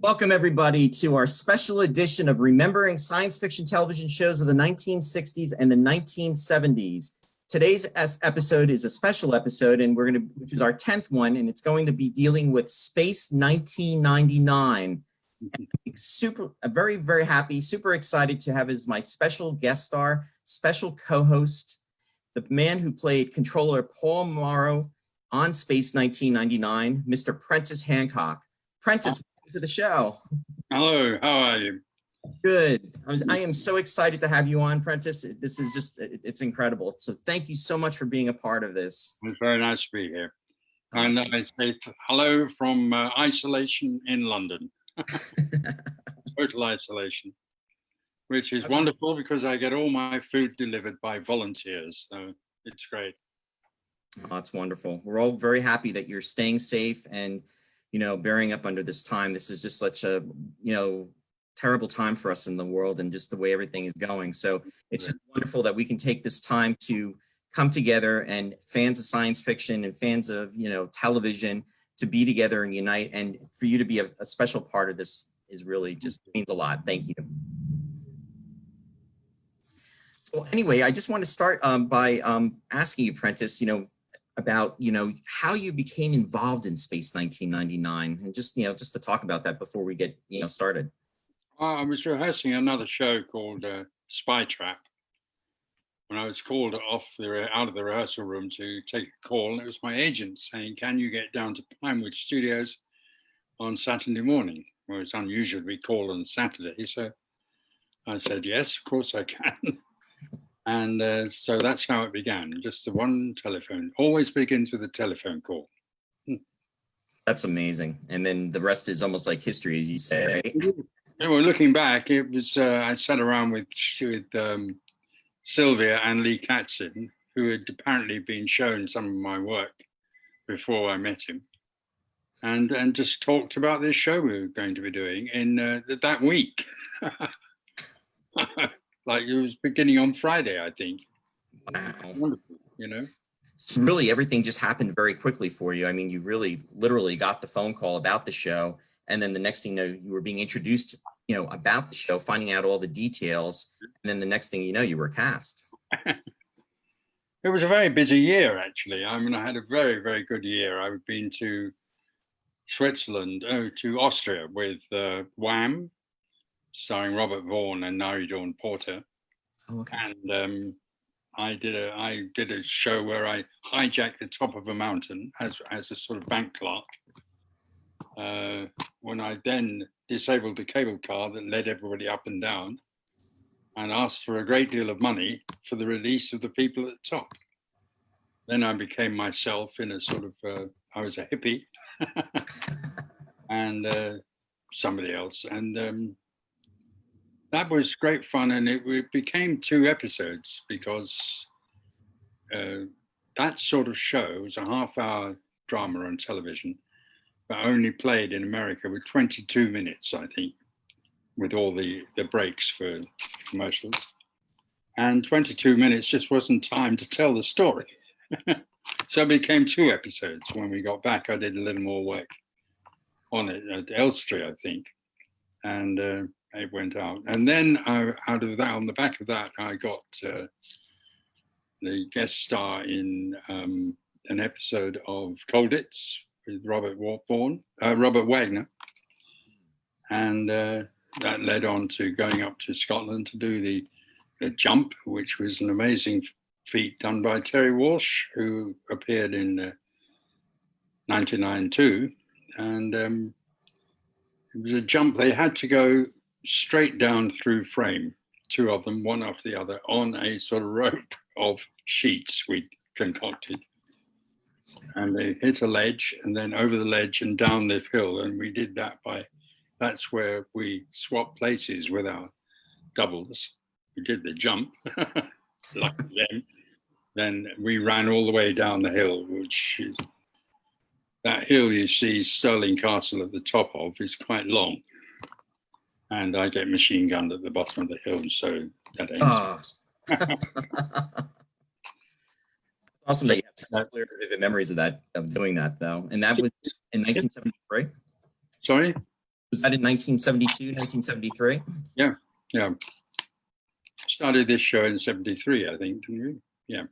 Welcome, everybody, to our special edition of Remembering Science Fiction Television Shows of the 1960s and the 1970s. Today's episode is a special episode, and which is our 10th one, and it's going to be dealing with Space 1999. Very, very happy, super excited to have as my special guest star, special co-host, the man who played Controller Paul Morrow on Space 1999, Mr. Prentis Hancock. Prentis, welcome to the show. Hello, how are you? Good. I am so excited to have you on, Prentis. This is just, it's incredible. So thank you so much for being a part of this. It's very nice to be here. And I say hello from isolation in London. Total isolation, which is wonderful because I get all my food delivered by volunteers. So it's great. Oh, that's wonderful. We're all very happy that you're staying safe and, bearing up under this time. This is just such a, terrible time for us in the world and just the way everything is going. So it's just wonderful that we can take this time to come together, and fans of science fiction and fans of, television, to be together and unite. And for you to be a special part of this is really just means a lot. Thank you. So anyway, I just want to start by asking you, Prentis, about, how you became involved in Space 1999, and just, just to talk about that before we get, started. I was rehearsing another show called Spy Trap when I was called out of the rehearsal room to take a call, and it was my agent saying, "Can you get down to Pinewood Studios on Saturday morning?" Well, it's unusual to be called on Saturday, so I said, "Yes, of course I can." And so that's how it began. Just the one telephone. Always begins with a telephone call. That's amazing. And then the rest is almost like history, as you say, right? Well, looking back, it was I sat around with Sylvia and Lee Katzin, who had apparently been shown some of my work before I met him, and just talked about this show we were going to be doing in that week. Like it was beginning on Friday, I think. Wow. Wonderful, So really, everything just happened very quickly for you. I mean, you really literally got the phone call about the show, and then the next thing you know, you were being introduced, about the show, finding out all the details, and then the next thing you know, you were cast. It was a very busy year, actually. I mean, I had a very, very good year. I've been to Switzerland, to Austria with Wham, starring Robert Vaughan and Nari Dawn Porter. Oh, okay. And I did a show where I hijacked the top of a mountain as a sort of bank clerk. When I then disabled the cable car that led everybody up and down, and asked for a great deal of money for the release of the people at the top. Then I became myself in a sort of, I was a hippie and somebody else. And that was great fun. And it became 2 episodes because that sort of show was a half-hour drama on television, but only played in America with 22 minutes, I think, with all the breaks for commercials. And 22 minutes just wasn't time to tell the story. So it became 2 episodes. When we got back, I did a little more work on it at Elstree, I think. And it went out. And then out of that, on the back of that, I got the guest star in an episode of Colditz with Robert Wagner. And that led on to going up to Scotland to do the jump, which was an amazing feat done by Terry Walsh, who appeared in 99 too. And it was a jump. They had to go straight down through frame, 2 of them, one after the other, on a sort of rope of sheets we concocted. And they hit a ledge and then over the ledge and down the hill. And we did that that's where we swapped places with our doubles. We did the jump, like them. Then we ran all the way down the hill, which is, that hill you see Stirling Castle at the top of is quite long. And I get machine gunned at the bottom of the hill, so that ends. Awesome that you have such clear, vivid memories of doing that, though. And that was in 1973? Sorry? Was that in 1972, 1973? Yeah. Started this show in 73, I think, didn't we? Yeah.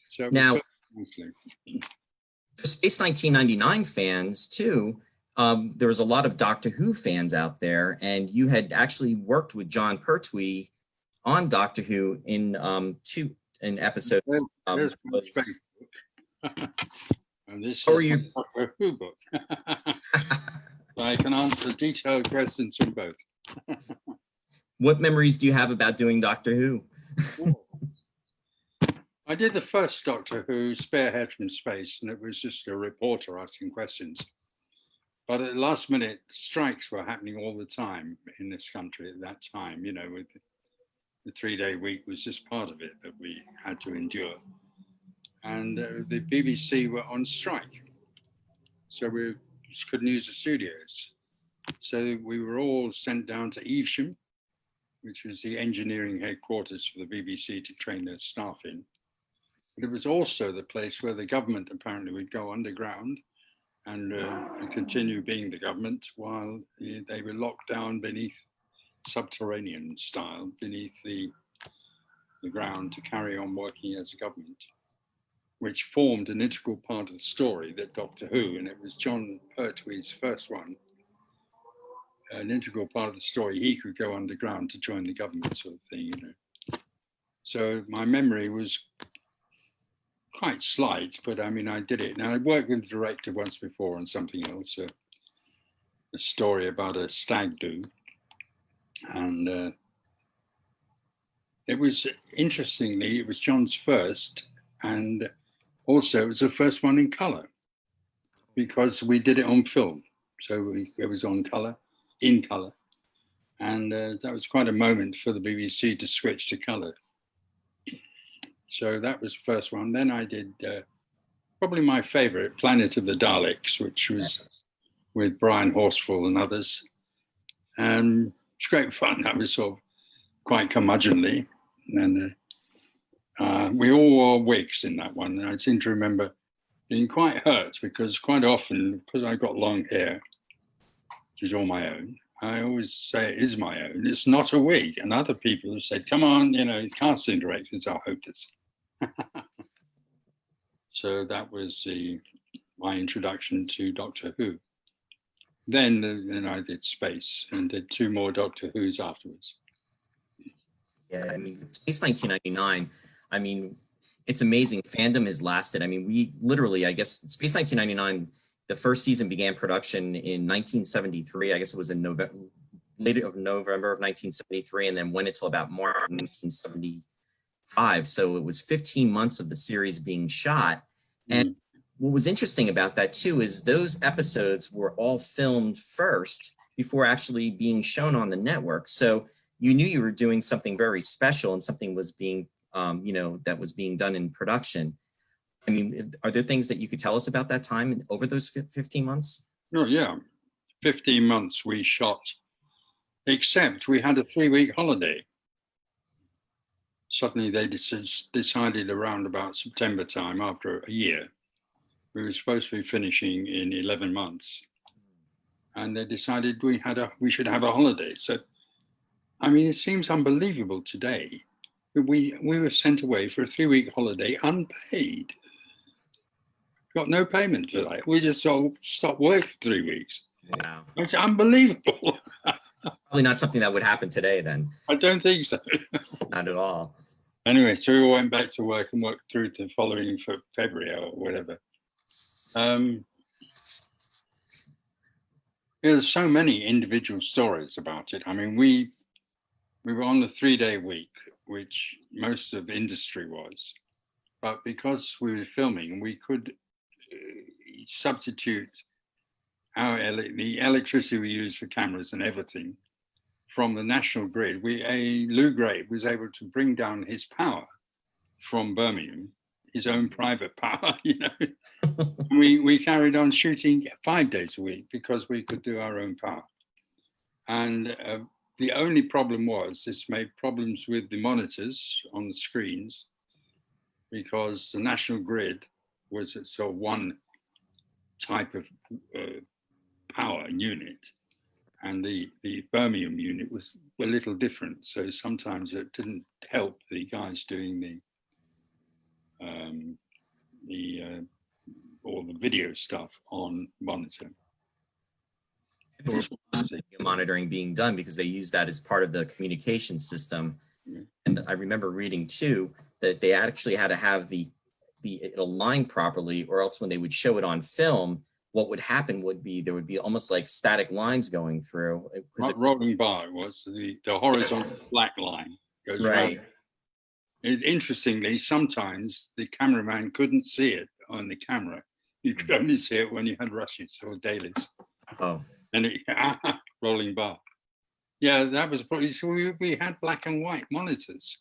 So it was Now, mostly. for Space 1999 fans too, there was a lot of Doctor Who fans out there, and you had actually worked with John Pertwee on Doctor Who in episodes. There's my space book. And this How are is you? my Doctor Who book. So I can answer detailed questions from both. What memories do you have about doing Doctor Who? I did the first Doctor Who, Spearhead from Space, and it was just a reporter asking questions. But at the last minute, strikes were happening all the time in this country at that time. You know, with the 3-day week was just part of it that we had to endure. And the BBC were on strike. So we just couldn't use the studios. So we were all sent down to Evesham, which was the engineering headquarters for the BBC to train their staff in. But it was also the place where the government apparently would go underground and continue being the government while they were locked down beneath subterranean style, beneath the ground to carry on working as a government, which formed an integral part of the story that Doctor Who, and it was John Pertwee's first one, an integral part of the story, he could go underground to join the government sort of thing, you know. So my memory was quite slight, but I mean, I did it. Now I worked with the director once before on something else, a story about a stag do. And it was, interestingly, it was John's first, and also it was the first one in color because we did it on film. So it was on color, in color. And that was quite a moment for the BBC to switch to color. So that was the first one. Then I did probably my favorite, Planet of the Daleks, which was with Brian Horsfall and others. And it's great fun. That was sort of quite curmudgeonly. And we all wore wigs in that one. And I seem to remember being quite hurt because quite often, because I got long hair, which is all my own, I always say it is my own. It's not a wig. And other people have said, come on, you know, casting directors are hopeless. So that was my introduction to Doctor Who. Then I did Space and did 2 more Doctor Who's afterwards. Yeah, I mean, Space 1999, I mean, it's amazing. Fandom has lasted. I mean, we literally, I guess, Space 1999, the first season began production in 1973. I guess it was in November of 1973, and then went until about March of 1975. So it was 15 months of the series being shot. And what was interesting about that too is those episodes were all filmed first before actually being shown on the network. So you knew you were doing something very special and something was being, that was being done in production. I mean, are there things that you could tell us about that time over those 15 months? Oh, yeah. 15 months we shot, except we had a 3-week holiday. Suddenly they decided around about September time, after a year, we were supposed to be finishing in 11 months. And they decided we should have a holiday. So, I mean, it seems unbelievable today. We were sent away for a 3-week holiday unpaid. Got no payment for that. We just stopped work for 3 weeks. Wow. It's unbelievable. Probably not something that would happen today then. I don't think so. Not at all. Anyway, so we all went back to work and worked through to the following February or whatever. There's so many individual stories about it. I mean, we were on the 3-day week, which most of industry was. But because we were filming, we could substitute the electricity we use for cameras and everything from the national grid. Lou Gray was able to bring down his power from Birmingham, his own private power, you know. We carried on shooting 5 days a week because we could do our own power. And the only problem was this made problems with the monitors on the screens because the national grid was sort of one type of power, unit, and the Birmingham unit was a little different. So sometimes it didn't help the guys doing all the video stuff on monitor. There was monitoring being done because they used that as part of the communication system. Yeah. And I remember reading too that they actually had to have the align properly, or else when they would show it on film, what would happen would be there would be almost like static lines going through. Rolling bar was the horizontal black line goes right. Interestingly, sometimes the cameraman couldn't see it on the camera. You could only see it when you had rushes or dailies. Oh. And rolling bar. Yeah, that was probably, so we had black and white monitors.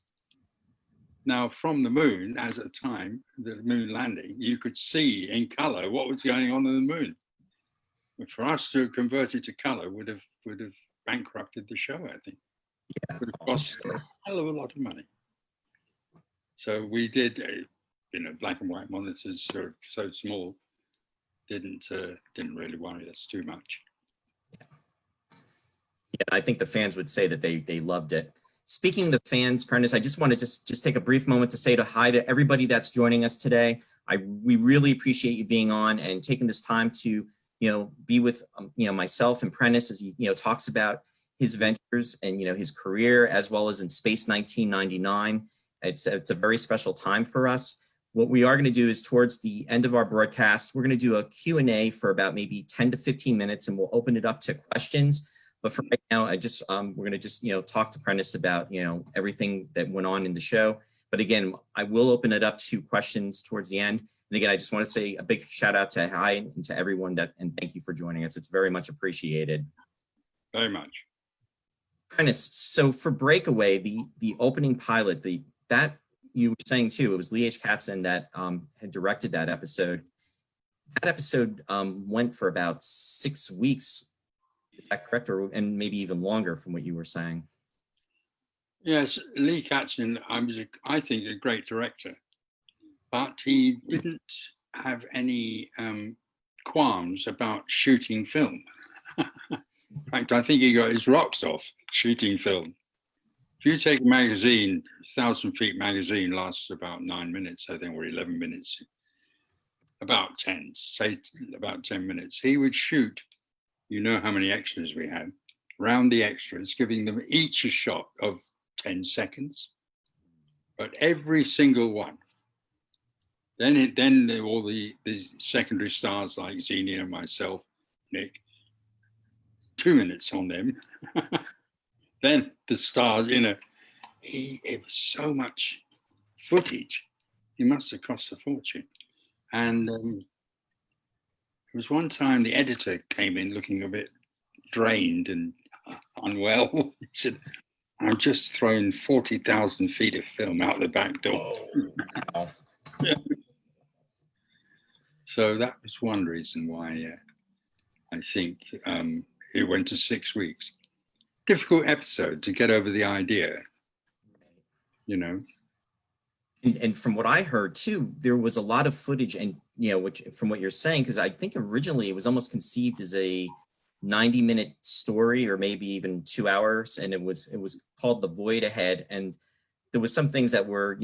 Now, from the moon, as at the time, the moon landing, you could see in color what was going on in the moon. But for us to convert it to color would have bankrupted the show, I think. Yeah. Would have cost a hell of a lot of money. So we did, black and white monitors are so small, didn't really worry us too much. Yeah, I think the fans would say that they loved it. Speaking of the fans, Prentis, I just want to just take a brief moment to say hi to everybody that's joining us today. We really appreciate you being on and taking this time to be with myself and Prentis as he talks about his ventures and his career, as well as in Space 1999. It's a very special time for us. What we are going to do is towards the end of our broadcast, we're going to do a Q&A for about maybe 10 to 15 minutes, and we'll open it up to questions. But for right now, we're going to just talk to Prentis about everything that went on in the show. But again, I will open it up to questions towards the end. And again, I just want to say a big shout out to hi and to everyone and thank you for joining us. It's very much appreciated. Very much. Prentis, so for Breakaway, the opening pilot, that you were saying too, it was Lee H. Katzin that had directed that episode. That episode went for about 6 weeks. Is that correct? And maybe even longer from what you were saying? Yes, Lee Katzin, I think, a great director, but he didn't have any qualms about shooting film. In fact, I think he got his rocks off shooting film. If you take a magazine, 1,000 Feet magazine lasts about 9 minutes, I think, or 11 minutes, about 10 minutes. He would shoot, how many extras we had, round the extras, giving them each a shot of 10 seconds, but every single one. Then all the secondary stars like Xenia and myself, Nick, 2 minutes on them. Then the stars, it was so much footage. It must have cost a fortune. And there was one time the editor came in looking a bit drained and unwell. He said, "I'm just throwing 40,000 feet of film out the back door." Wow. Yeah. So that was one reason why I think it went to 6 weeks. Difficult episode to get over the idea, And from what I heard too, there was a lot of footage, and which from what you're saying, because I think originally it was almost conceived as a 90-minute story, or maybe even 2 hours, and it was called The Void Ahead, and there was some things that were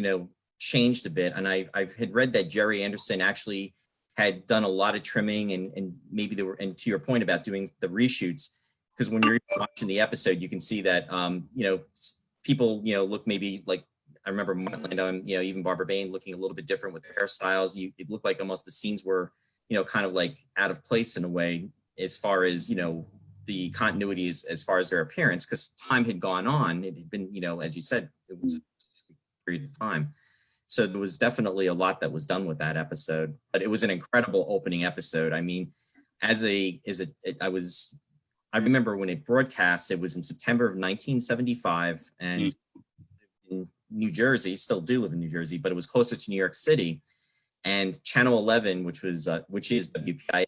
changed a bit, and I had read that Jerry Anderson actually had done a lot of trimming, and maybe there were, and to your point about doing the reshoots, because when you're watching the episode, you can see that people look maybe like, I remember Martin, even Barbara Bain looking a little bit different with the hairstyles. It looked like almost the scenes were, kind of like out of place in a way, as far as, the continuity as far as their appearance, because time had gone on. It had been, as you said, it was a period of time. So there was definitely a lot that was done with that episode, but it was an incredible opening episode. I mean, I remember when it broadcast, it was in September of 1975, and in New Jersey, still do live in New Jersey, but it was closer to New York City. And Channel 11, which is WPIX,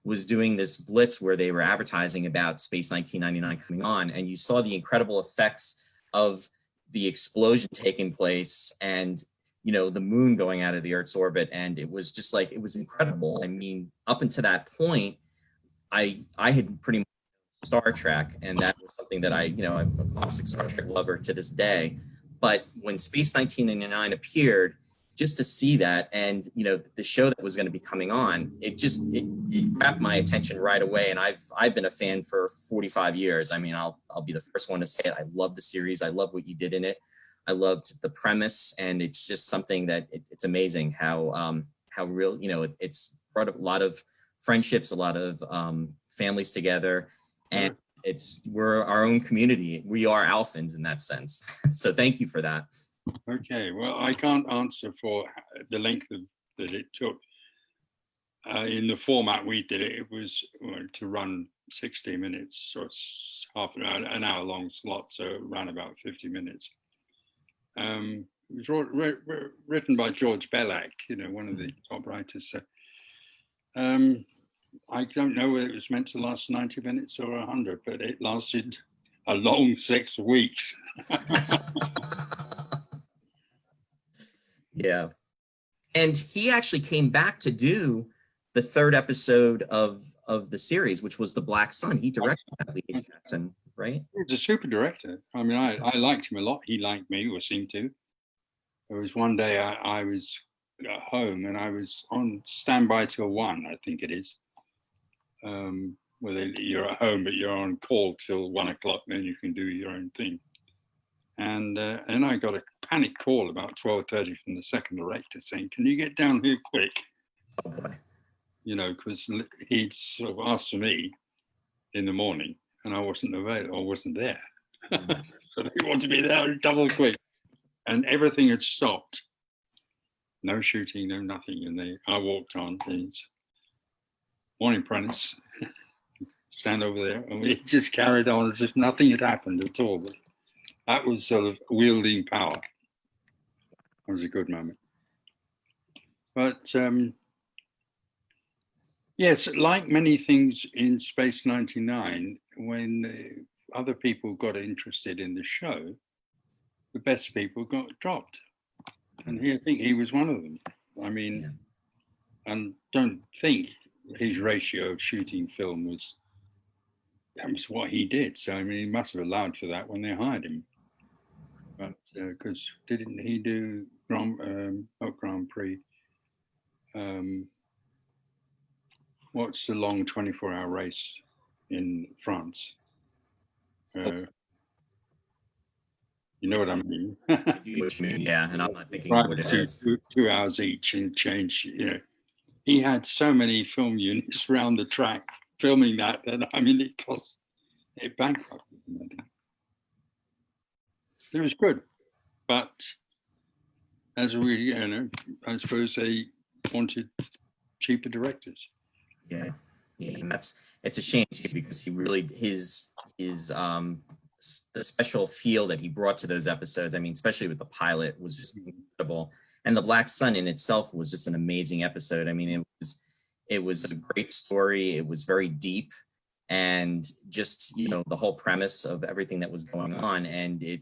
was doing this blitz where they were advertising about Space 1999 coming on, and you saw the incredible effects of the explosion taking place and the moon going out of the Earth's orbit, and it was just like, it was incredible. I mean, up until that point, I had pretty much Star Trek, and that was something that I'm a classic Star Trek lover to this day. But when Space 1999 appeared, just to see that, and the show that was going to be coming on, it grabbed my attention right away. And I've been a fan for 45 years. I mean, I'll be the first one to say it. I love the series. I love what you did in it. I loved the premise, and it's just something that it's amazing how real, it's brought up a lot of friendships, a lot of families together, and we're our own community. We are Alphans in that sense. So thank you for that. Okay, well, I can't answer for the length that it took. In the format we did it, it was to run 60 minutes, so it's an hour long slot, so it ran about 50 minutes. It was written by George Bellac, one of the top writers. So, I don't know whether it was meant to last 90 minutes or 100, but it lasted a long 6 weeks. Yeah. And he actually came back to do the third episode of the series, which was The Black Sun. He directed that, Lee Jackson, right? He's a super director. I mean, I liked him a lot. He liked me, or seemed to. There was one day I was at home and I was on standby till 1, I think it is. Where you're at home, but you're on call till 1 o'clock, then you can do your own thing. And I got a panic call about 12:30 from the second director saying, "Can you get down here quick?" Oh boy. Because he'd sort of asked for me in the morning, and I wasn't available, I wasn't there. So they wanted me there double quick, and everything had stopped. No shooting, no nothing, and I walked on. And morning, Prentis. Stand over there, and we just carried on as if nothing had happened at all. But that was sort of wielding power. It was a good moment. But yes, like many things in Space 99, when other people got interested in the show, the best people got dropped. And I think he was one of them. I mean, and don't think his ratio of shooting film was what he did. So, I mean, he must have allowed for that when they hired him. But because didn't he do Grand Prix? What's the long 24-hour race in France? You know what I mean? Yeah, and I'm not thinking Right, what it is. 2 hours each and change. He had so many film units around the track filming that I mean, it bankrupted him. It was good, but as we, I suppose they wanted cheaper directors. Yeah, and it's a shame too, because he really his the special feel that he brought to those episodes. I mean, especially with the pilot, was just incredible, and The Black Sun in itself was just an amazing episode. I mean, it was a great story. It was very deep, and just the whole premise of everything that was going on, and it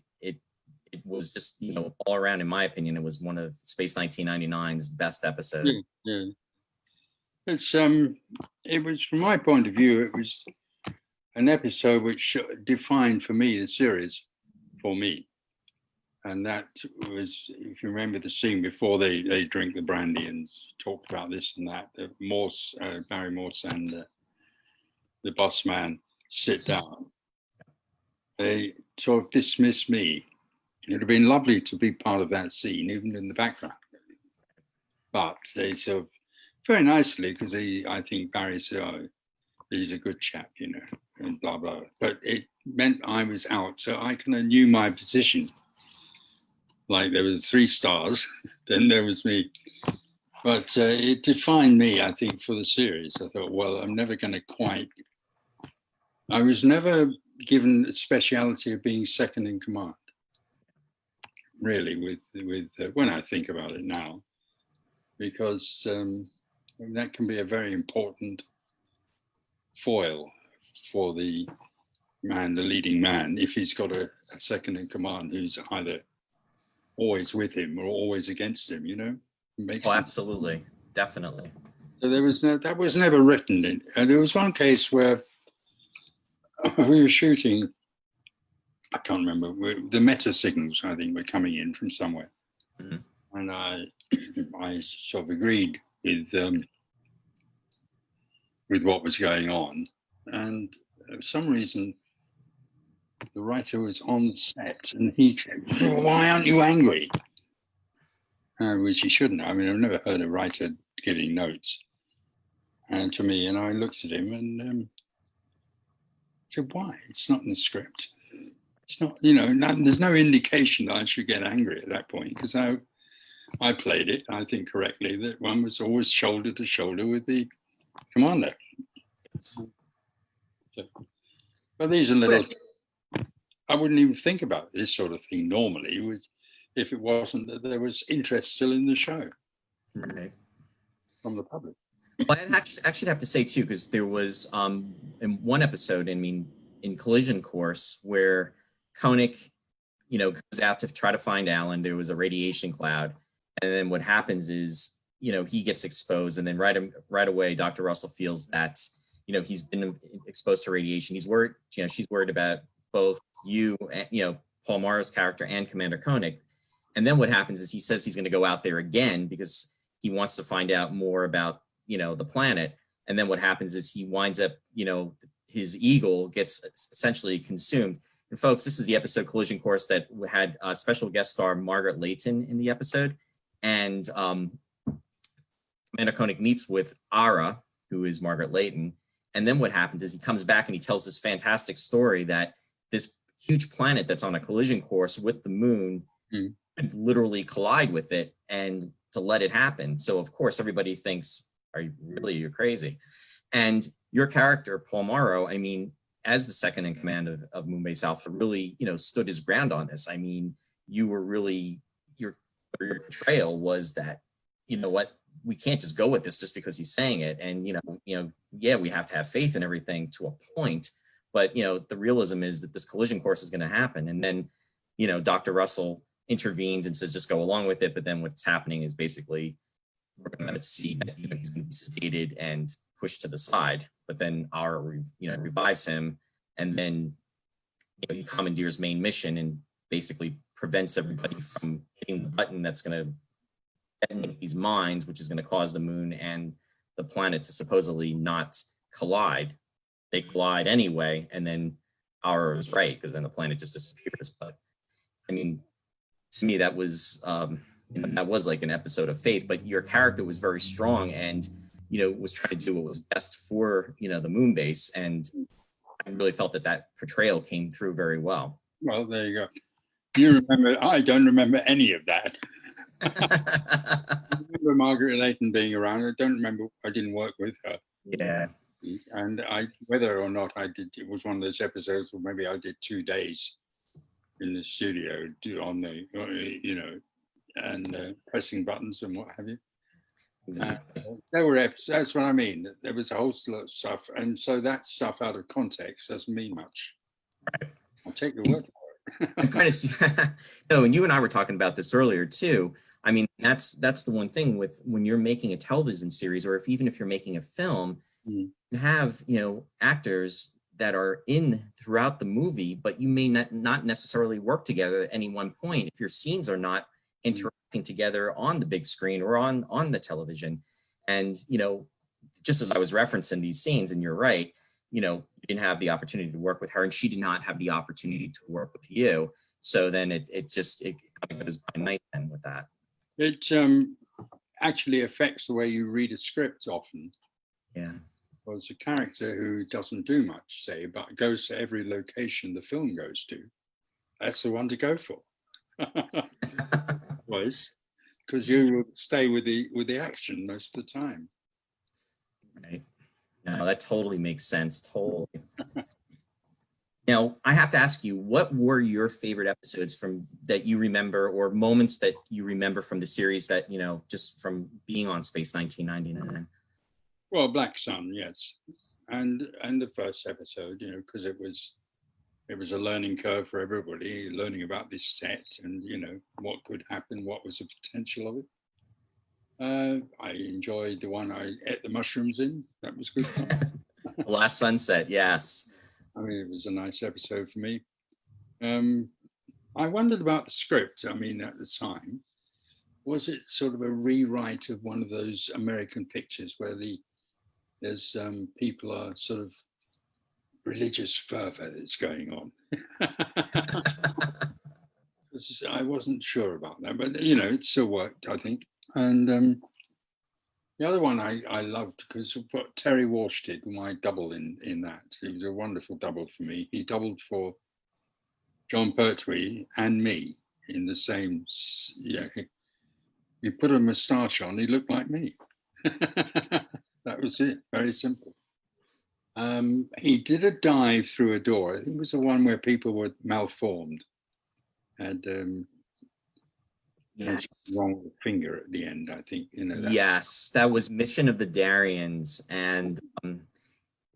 was just all around, in my opinion, it was one of Space 1999's best episodes. Yeah. It's it was, from my point of view, it was an episode which defined for me the series, for me, and that was, if you remember the scene before they drink the brandy and talk about this and that, Morse, Barry Morse and the boss man sit down. They sort of dismiss me. It would have been lovely to be part of that scene, even in the background. But they sort of, very nicely, because I think Barry said, "Oh, he's a good chap, and blah, blah." But it meant I was out, so I kind of knew my position. Like there was 3 stars, then there was me. But it defined me, I think, for the series. I thought, well, I'm never going to quite... I was never given the speciality of being second in command, really, with when I think about it now, because that can be a very important foil for the leading man, if he's got a second in command who's either always with him or always against him, Absolutely, definitely. So that was never written in. And there was one case where we were shooting, I can't remember, the meta signals, I think, were coming in from somewhere. Mm-hmm. And I sort of agreed with what was going on. And for some reason, the writer was on set and he said, "Why aren't you angry?" Which he shouldn't. I mean, I've never heard a writer giving notes to me. And I looked at him and said, "Why? It's not in the script. It's not, there's no indication that I should get angry at that point, because I played it, I think correctly, that one was always shoulder to shoulder with the commander." So, but these are little, I wouldn't even think about this sort of thing normally if it wasn't that there was interest still in the show. Right. From the public. Well, I actually have to say too, because there was in one episode, I mean, in Collision Course, where Koenig, goes out to try to find Alan. There was a radiation cloud, and then what happens is, he gets exposed, and then right away, Dr. Russell feels that, he's been exposed to radiation. He's worried, she's worried about both you and, Paul Morrow's character and Commander Koenig. And then what happens is he says he's going to go out there again because he wants to find out more about, the planet. And then what happens is he winds up, his eagle gets essentially consumed. And folks, this is the episode Collision Course that had a special guest star Margaret Leighton in the episode. And Commander Koenig meets with Ara, who is Margaret Leighton. And then what happens is he comes back and he tells this fantastic story that this huge planet that's on a collision course with the moon could literally collide with it and to let it happen. So of course, everybody thinks, you're crazy. And your character, Paul Morrow, I mean, as the second in command of Moonbase Alpha, really, stood his ground on this. I mean, you were really, your portrayal was that, we can't just go with this just because he's saying it. And, yeah, we have to have faith in everything to a point. But, the realism is that this collision course is going to happen. And then, Dr. Russell intervenes and says, just go along with it. But then what's happening is basically we're going to see that, he's going to be sedated and pushed to the side. But then Ara, revives him. And then, he commandeers main mission and basically prevents everybody from hitting the button that's going to detonate these mines, which is going to cause the moon and the planet to supposedly not collide. They collide anyway, and then Ara is right, because then the planet just disappears. But I mean, to me, that was that was like an episode of faith. But your character was very strong, and was trying to do what was best for the moon base, and I really felt that portrayal came through very well. Well, there you go. You remember? I don't remember any of that. I remember Margaret Leighton being around. I don't remember. I didn't work with her. Yeah. And whether or not I did, it was one of those episodes, or maybe I did 2 days in the studio on the, and pressing buttons and what have you. Exactly. There were episodes. That's what I mean. There was a whole lot of stuff, and so that stuff out of context doesn't mean much. Right. I'll take your word for it. No, and you and I were talking about this earlier too. I mean, that's the one thing with when you're making a television series, or even if you're making a film, you have actors that are in throughout the movie, but you may not necessarily work together at any one point if your scenes are not interacting together on the big screen or on the television. And just as I was referencing these scenes, and you're right, you didn't have the opportunity to work with her, and she did not have the opportunity to work with you. So then it goes by night then with that. It actually affects the way you read a script often. Yeah. Well, it's a character who doesn't do much, say, but goes to every location the film goes to. That's the one to go for. Was because you will stay with the action most of the time. Right. No, that totally makes sense. Totally. Now, I have to ask you, what were your favorite episodes that you remember, or moments that you remember from the series that, just from being on Space 1999? Well, Black Sun, yes. And the first episode, because it was a learning curve for everybody, learning about this set and, what could happen, what was the potential of it. I enjoyed the one I ate the mushrooms in. That was good. The Last Sunset, yes. I mean, it was a nice episode for me. I wondered about the script. I mean, at the time, was it sort of a rewrite of one of those American pictures where there's people are sort of religious fervor that's going on? I wasn't sure about that, but you know, it still worked, I think. And the other one I loved because what Terry Walsh did, my double in that. He was a wonderful double for me. He doubled for John Pertwee and me in the same. Yeah, he put a moustache on. He looked like me. That was it. Very simple. He did a dive through a door. I think it was the one where people were malformed. Had Yes. wrong with the finger at the end, I think. You know. Yes, that was Mission of the Darians, and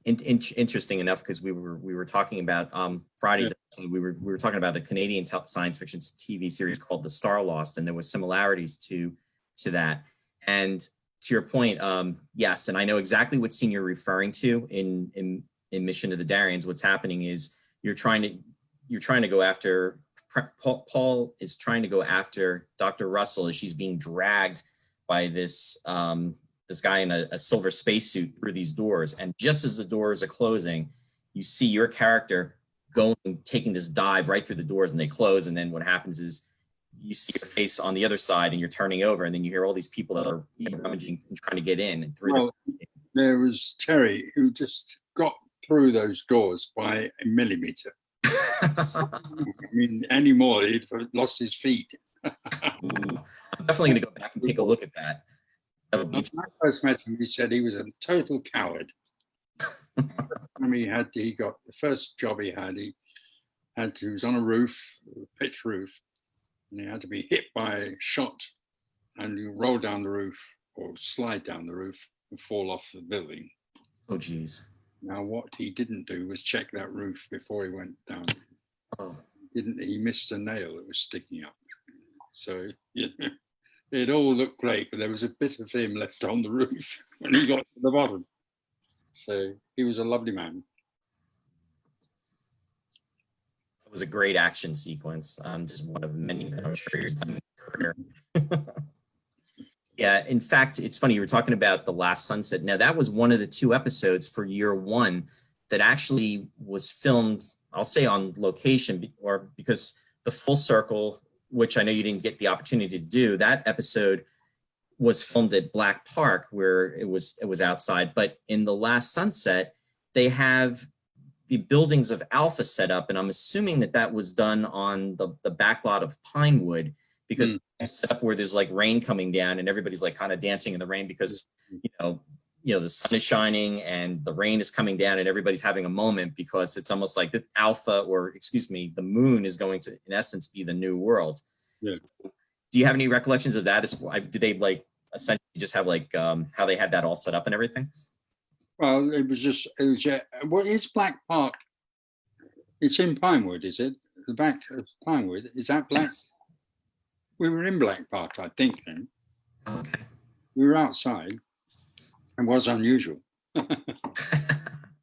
interesting enough because we were talking about Friday's episode. We were talking about a Canadian science fiction TV series called The Star Lost, and there was similarities to that. And to your point, yes, and I know exactly what scene you're referring to in Mission of the Darians. What's happening is you're trying to go after. Paul is trying to go after Dr. Russell as she's being dragged by this guy in a silver spacesuit through these doors. And just as the doors are closing, you see your character taking this dive right through the doors, and they close. And then what happens is you see your face on the other side, and you're turning over, and then you hear all these people that are rummaging and trying to get in. And there was Terry who just got through those doors by a millimeter. I mean, anymore, he'd lost his feet. I'm definitely going to go back and take a look at that. When I first met him, he said he was a total coward. He got the first job he was on a roof, a pitch roof, and he had to be hit by a shot, and you roll down the roof or slide down the roof and fall off the building. Oh, geez. Now, what he didn't do was check that roof before he went down. Oh. He missed a nail that was sticking up. So it all looked great, but there was a bit of him left on the roof when he got to the bottom. So he was a lovely man. It was a great action sequence. Just one of many that I'm sure he's done in his career. Yeah, in fact, it's funny, you were talking about The Last Sunset. Now, that was one of the 2 episodes for year 1 that actually was filmed, I'll say on location, or because the Full Circle, which I know you didn't get the opportunity to do, that episode was filmed at Black Park, where it was outside. But in The Last Sunset, they have the buildings of Alpha set up, and I'm assuming that was done on the back lot of Pinewood, because it's set up where there's like rain coming down and everybody's like kind of dancing in the rain because you know the sun is shining and the rain is coming down and everybody's having a moment, because it's almost like the the moon is going to, in essence, be the new world. Yeah. So, do you have any recollections of that? Did they like essentially just have like how they had that all set up and everything? Well, it was what is Black Park? It's in Pinewood, is it? The back of Pinewood, is that Black? Yes. We were in Black Park, I think, then. Okay. We were outside. It was unusual.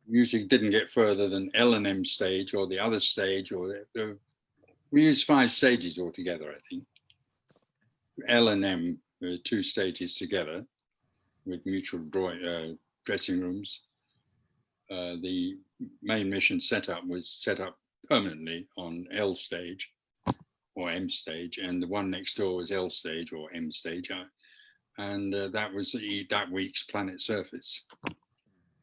Usually didn't get further than L&M stage or the other stage, or we used 5 stages altogether, I think. L&M, 2 stages together with mutual dressing rooms. The main mission setup was set up permanently on L stage or M stage, and the one next door was L stage or M stage, and that was that week's Planet Surface.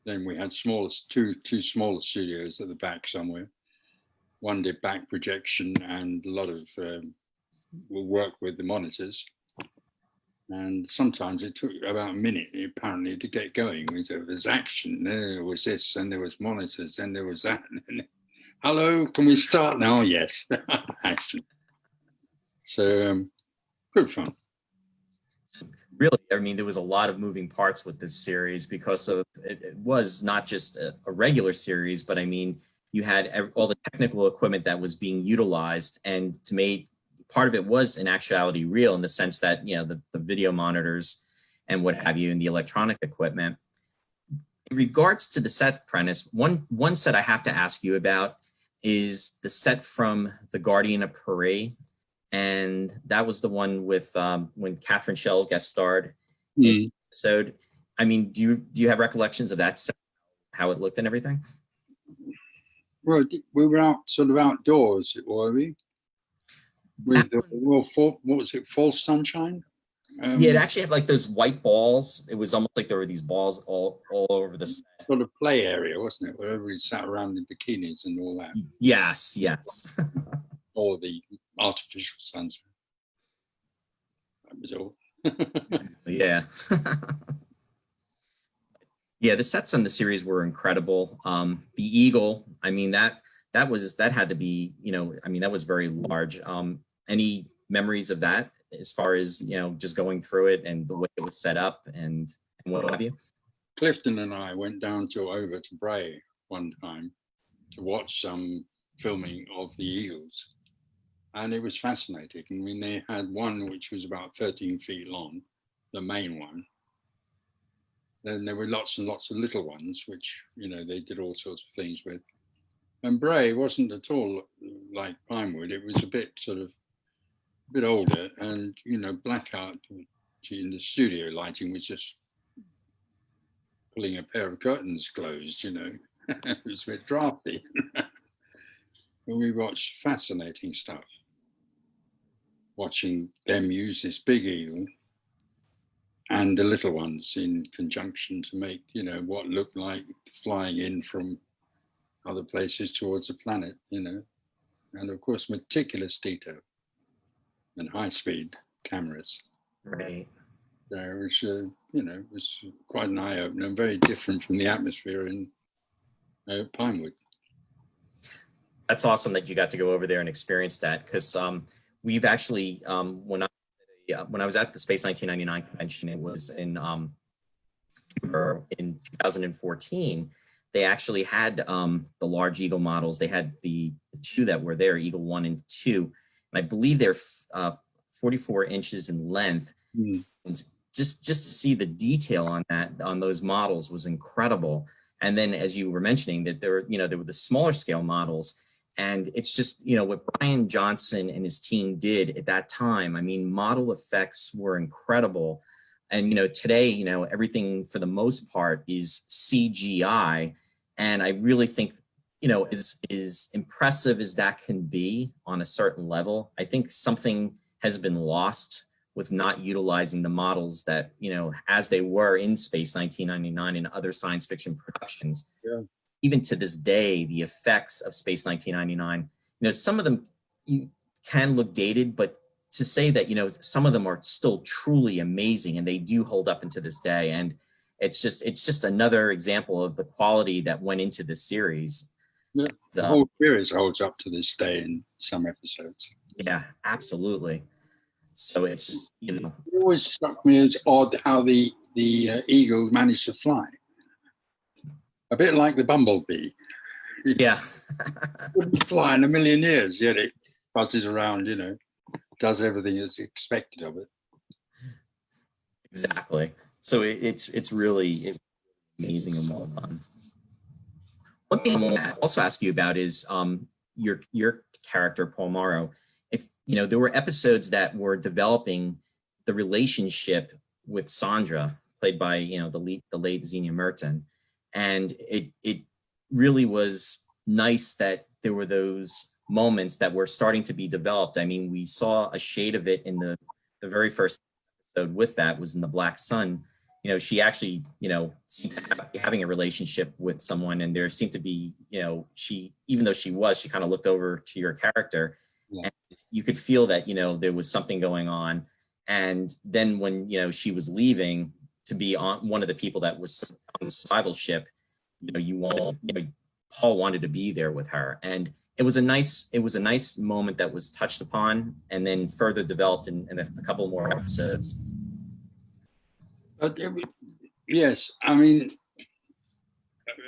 Then we had two smaller studios at the back somewhere. One did back projection and a lot of work with the monitors. And sometimes it took about a minute, apparently, to get going. There was action, there was this, and there was monitors, and there was that. And hello, can we start now? Yes, action. So good fun. Really, I mean, there was a lot of moving parts with this series because it was not just a regular series, but I mean, you had all the technical equipment that was being utilized, and to make part of it was in actuality real, in the sense that, you know, the video monitors, and what have you, and the electronic equipment. In regards to the set, Prentice, one set I have to ask you about is the set from The Guardian of Paris. And that was the one with when Catherine Shell guest starred in the episode. I mean, do you have recollections of that set, how it looked and everything? Well, we were sort of outdoors, were we? With what was it, false sunshine? Yeah, it actually had like those white balls. It was almost like there were these balls all over the set. Sort of play area, wasn't it? Where everybody sat around in bikinis and all that. Yes. Or the artificial sunshine. That was all. Yeah. Yeah, the sets on the series were incredible. The Eagle, I mean, that had to be, I mean, that was very large. Any memories of that as far as, just going through it and the way it was set up and what have you? Clifton and I went over to Bray one time to watch some filming of the Eagles. And it was fascinating. I mean, they had one which was about 13 feet long, the main one. Then there were lots and lots of little ones, which, they did all sorts of things with. And Bray wasn't at all like Pinewood. It was a bit older, and, blackout in the studio lighting was just pulling a pair of curtains closed, It was a bit drafty. And we watched fascinating stuff. Watching them use this big eagle and the little ones in conjunction to make, what looked like flying in from other places towards the planet, and of course, meticulous detail and high-speed cameras. Right. There was, it was quite an eye-opener and very different from the atmosphere in Pinewood. That's awesome that you got to go over there and experience that, because we've actually, when I was at the Space 1999 convention, it was in 2014. They actually had the large Eagle models. They had the two that were there, Eagle 1 and 2. And I believe they're 44 inches in length. And just to see the detail on those models was incredible. And then, as you were mentioning, that there were the smaller scale models. And it's just, what Brian Johnson and his team did at that time. I mean, model effects were incredible. And, today, everything for the most part is CGI. And I really think, as impressive as that can be on a certain level, I think something has been lost with not utilizing the models that, as they were in Space 1999 and other science fiction productions. Yeah. Even to this day, the effects of Space 1999, some of them can look dated, but to say that, some of them are still truly amazing and they do hold up into this day. And it's just another example of the quality that went into this series. Yeah, the whole series holds up to this day in some episodes. Yeah, absolutely. So it's just, It always struck me as odd how the Eagle managed to fly. A bit like the bumblebee. Yeah. Wouldn't fly in a million years, yet it buzzes around, does everything that's expected of it. Exactly. So it's really amazing and well done. One thing I want to also ask you about is your character, Paul Morrow. It's, there were episodes that were developing the relationship with Sandra, played by, the late Xenia Merton. And it really was nice that there were those moments that were starting to be developed. I mean, we saw a shade of it in the very first episode with that was in the Black Sun. She actually, seemed to be having a relationship with someone, and there seemed to be, even though she kind of looked over to your character, and you could feel that, there was something going on. And then when, she was leaving to be on one of the people that was on the survival ship, Paul wanted to be there with her. And it was a nice moment that was touched upon and then further developed in a couple more episodes. Yes, I mean,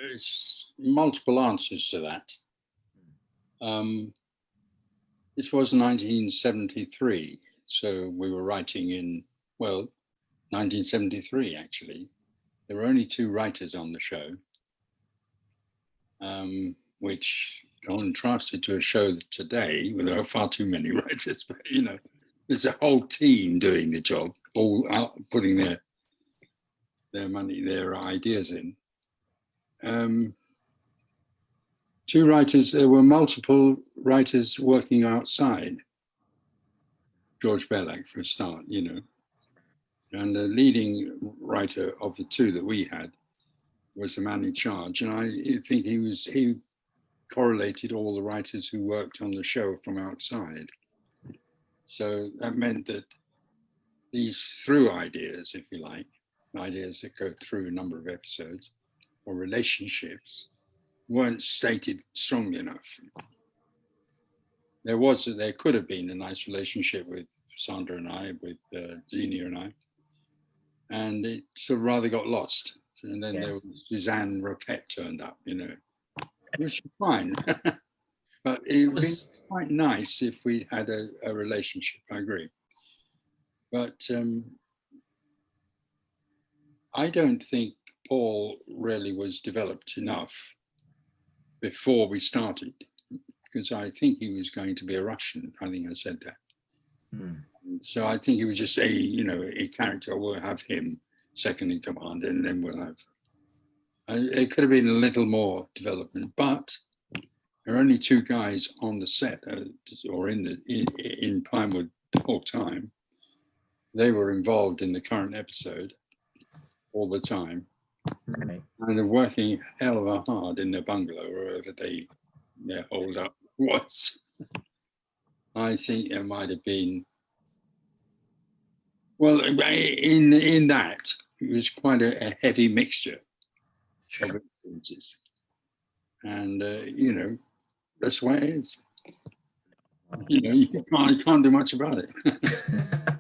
there's multiple answers to that. This was 1973, so we were writing in, 1973, actually. There were only 2 writers on the show, which contrasted to a show today where there are far too many writers. But, you know, there's a whole team doing the job, all out putting their money, their ideas in. 2 writers, there were multiple writers working outside. George Bellak for a start, you know. And the leading writer of the 2 that we had was the man in charge. And I think he correlated all the writers who worked on the show from outside. So that meant that these through ideas, if you like, ideas that go through a number of episodes or relationships, weren't stated strongly enough. There could have been a nice relationship with Sandra and I, with Xenia and I, and it sort of rather got lost. And then there was Suzanne Roquette turned up, you know, which was fine. But it would be quite nice if we had a relationship, I agree. But I don't think Paul really was developed enough before we started, because I think he was going to be a Russian. I think I said that. So I think he was just a character. We'll have him second in command, and then we'll have. It could have been a little more development, but there are only 2 guys on the set or in Pinewood the whole time. They were involved in the current episode all the time, right. And they're working hell of a hard in their bungalow, wherever their hold up was. I think it might have been. Well, in that, it was quite a heavy mixture of influences. And, you know, that's the way it is. You know, you can't do much about it.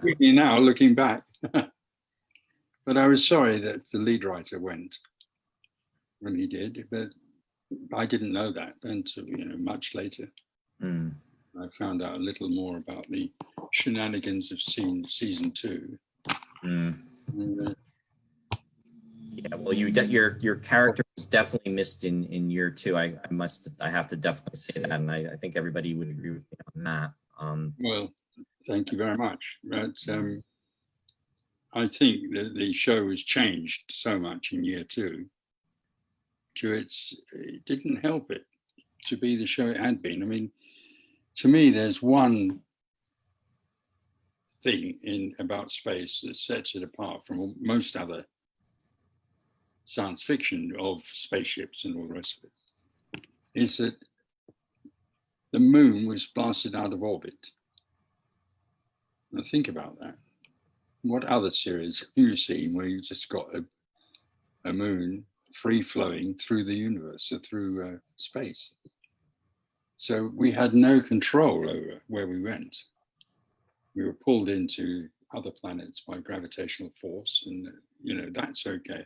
Really now, looking back. But I was sorry that the lead writer went when he did, but I didn't know that until, you know, much later. I found out a little more about the shenanigans of season 2. Yeah, well, your character was definitely missed in year 2. I have to definitely say that, and I think everybody would agree with me on that. Well, thank you very much. But I think that the show has changed so much in year 2. It didn't help it to be the show it had been. I mean, to me, there's one thing about space that sets it apart from most other science fiction of spaceships and all the rest of it, is that the moon was blasted out of orbit. Now think about that. What other series have you seen where you just got a moon free flowing through the universe or through space? So we had no control over where we went. We were pulled into other planets by gravitational force, and you know, that's okay.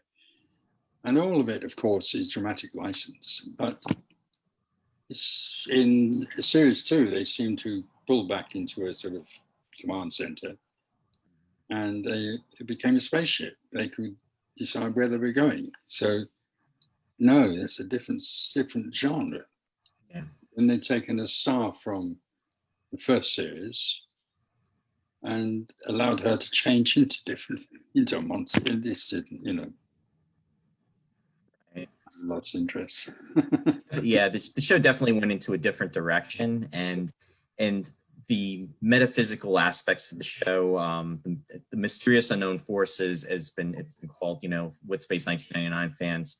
And all of it, of course, is dramatic license. But in series 2, they seem to pull back into a sort of command center, and it became a spaceship. They could decide where they were going. So, no, that's a different genre. Yeah. And they'd taken a star from the first series and allowed her to change into a monster. This didn't, you know. Lost interest. Yeah, the show definitely went into a different direction, and the metaphysical aspects of the show, the mysterious unknown forces, it's been called, you know, with Space 1999 fans.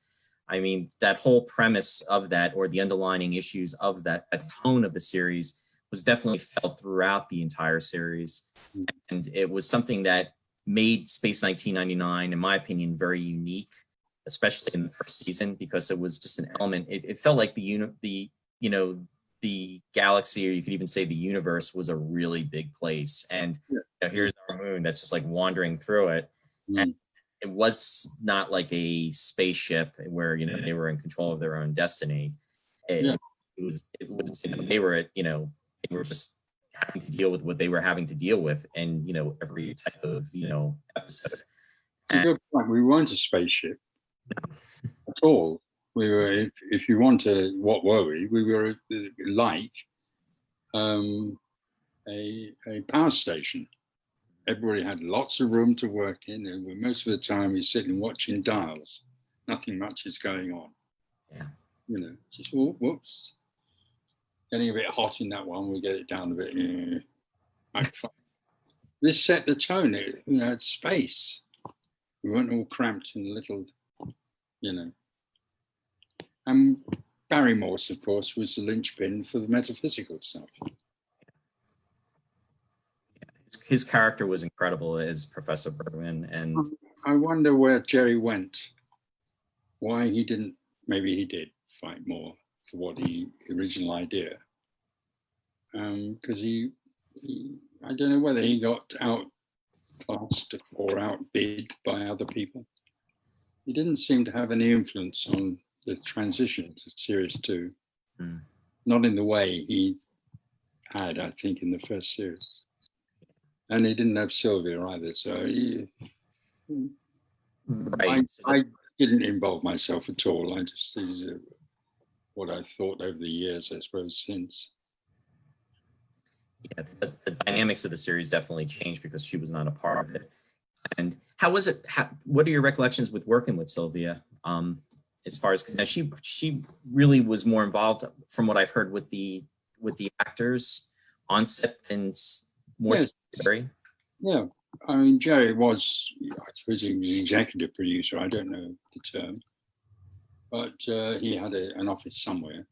I mean, that whole premise of that, or the underlying issues of that tone of the series, was definitely felt throughout the entire series, and it was something that made Space 1999, in my opinion, very unique, especially in the first season, because it was just an element. It felt like the galaxy, or you could even say the universe, was a really big place. And you know, here's our moon that's just like wandering through it. And it was not like a spaceship where, you know, they were in control of their own destiny. It was you know, they were just having to deal with what they were having to deal with, and you know, every type of, you know, episode. a good point. We weren't a spaceship at all. We were, if you want to, what were we? We were like a power station. Everybody had lots of room to work in, and most of the time we're sitting watching dials. Nothing much is going on. Yeah. You know, just whoops. Getting a bit hot in that one, we get it down a bit. This set the tone. You know, it's space. We weren't all cramped in a little, you know. And Barry Morse, of course, was the linchpin for the metaphysical stuff. His character was incredible as Professor Bergman, and I wonder where Jerry went. Why he didn't? Maybe he did fight more for what the original idea. Because I don't know whether he got outclassed or outbid by other people. He didn't seem to have any influence on the transition to Series 2. Not in the way he had, I think, in the first series. And he didn't have Sylvia either, so right. I didn't involve myself at all. I just, these are what I thought over the years, I suppose, since. Yeah, the dynamics of the series definitely changed because she was not a part of it. And how was it? What are your recollections with working with Sylvia? As far as she really was more involved, from what I've heard, with the actors on set than more. Yes. Jerry. Yeah, I mean, Jerry was, I suppose he was executive producer. I don't know the term, but he had an office somewhere.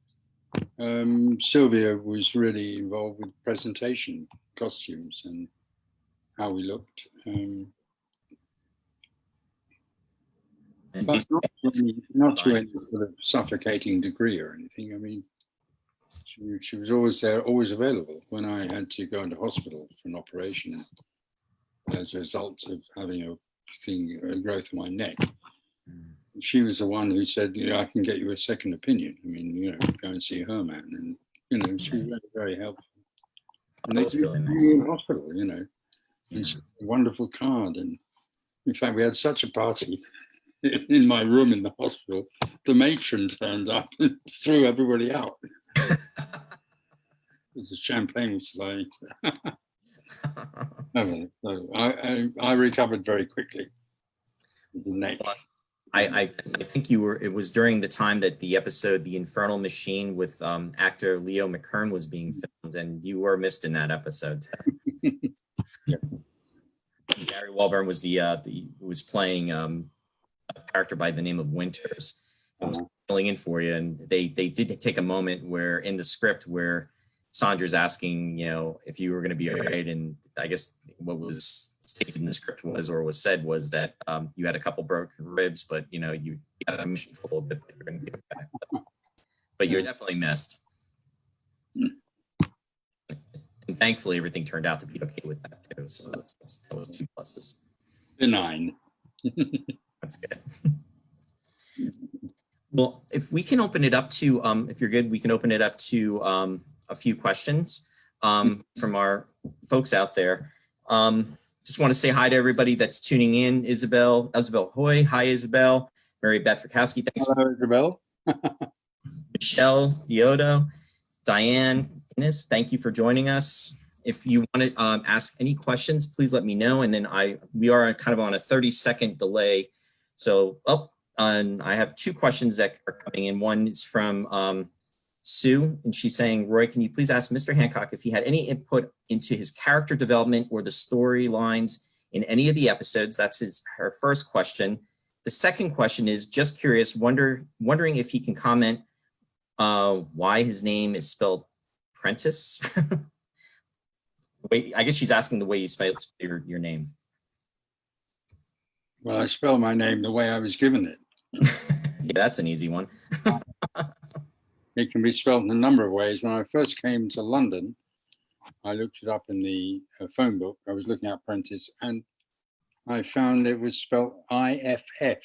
Sylvia was really involved with presentation, costumes, and how we looked. But not to any sort of suffocating degree or anything. I mean, she was always there, always available when I had to go into hospital for an operation as a result of having a growth in my neck. She was the one who said, you know, I can get you a second opinion. I mean, you know, go and see her, man. And, you know, she was very helpful. And they really nice. in the hospital, you know. Yeah. It's a wonderful card. And in fact, we had such a party in my room in the hospital. The matron turned up and threw everybody out. The champagne was flowing. So I recovered very quickly with the neck. I think you were. It was during the time that the episode "The Infernal Machine" with actor Leo McKern was being filmed, and you were missed in that episode. Yeah. Gary Walburn was was playing a character by the name of Winters. I was filling in for you, and they did take a moment where in the script where Sandra's asking, you know, if you were going to be all right, and I guess what was stated in the script was said was that you had a couple broken ribs, but you know you got a mission for a little bit, but you're going to be okay. But you're definitely missed. And thankfully, everything turned out to be okay with that too. So that was 2 pluses. Benign. That's good. Well, if we can open it up to, if you're good, we can open it up to a few questions from our folks out there. Just want to say hi to everybody that's tuning in. Isabel Hoy. Hi, Isabel. Mary Beth Rakowski. Thanks. Hello, Isabel. Michelle Diodo. Diane Innes, thank you for joining us. If you want to ask any questions, please let me know. And then we are kind of on a 30-second delay. So, and I have 2 questions that are coming in. One is from Sue, and she's saying, Roy, can you please ask Mr. Hancock if he had any input into his character development or the storylines in any of the episodes? That's her first question. The second question is just curious, wondering if he can comment why his name is spelled Prentis. Wait, I guess she's asking the way you spell your name. Well, I spell my name the way I was given it. Yeah, that's an easy one. It can be spelled in a number of ways. When I first came to London, I looked it up in the phone book. I was looking at Prentis, and I found it was spelled IFF,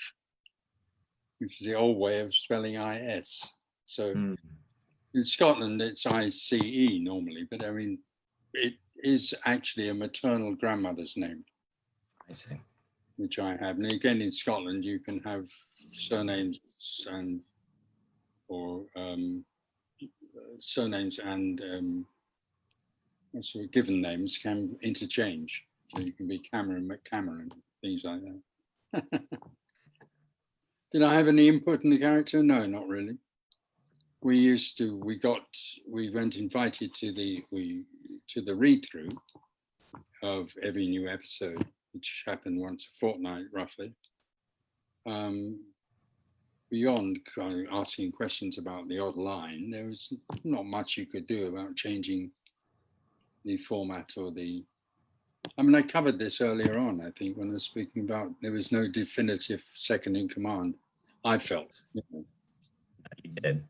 which is the old way of spelling IS. So in Scotland, it's ICE normally, but I mean, it is actually a maternal grandmother's name. I see. which I have. And again, in Scotland, you can have surnames and also given names can interchange. So you can be Cameron McCameron, things like that. Did I have any input in the character? No, not really. We went invited to the read-through of every new episode, which happened once a fortnight roughly. Beyond kind of asking questions about the odd line, there was not much you could do about changing the format or the. I mean, I covered this earlier on, I think, when I was speaking about there was no definitive second in command. I felt. You did.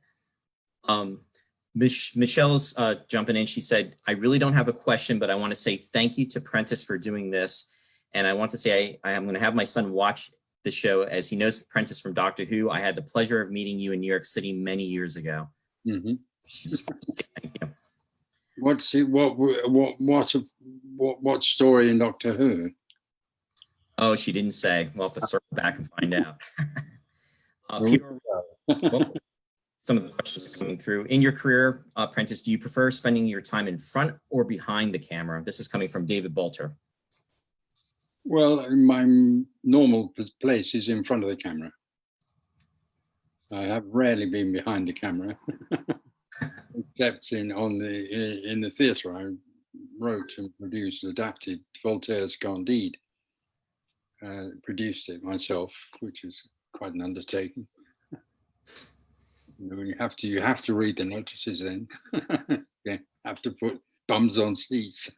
Michelle's jumping in. She said, I really don't have a question, but I want to say thank you to Prentis for doing this. And I want to say I am going to have my son watch the show as he knows Prentis from Doctor Who. I had the pleasure of meeting you in New York City many years ago. Mm-hmm. She just wants to say thank you. What story in Doctor Who? Oh, she didn't say. We'll have to circle back and find out. Peter, well, some of the questions coming through. In your career, Prentis, do you prefer spending your time in front or behind the camera? This is coming from David Bolter. Well, my normal place is in front of the camera. I have rarely been behind the camera, except in the theatre. I wrote and produced, adapted Voltaire's Candide. Produced it myself, which is quite an undertaking. You have to read the notices then. You have to put bums on seats.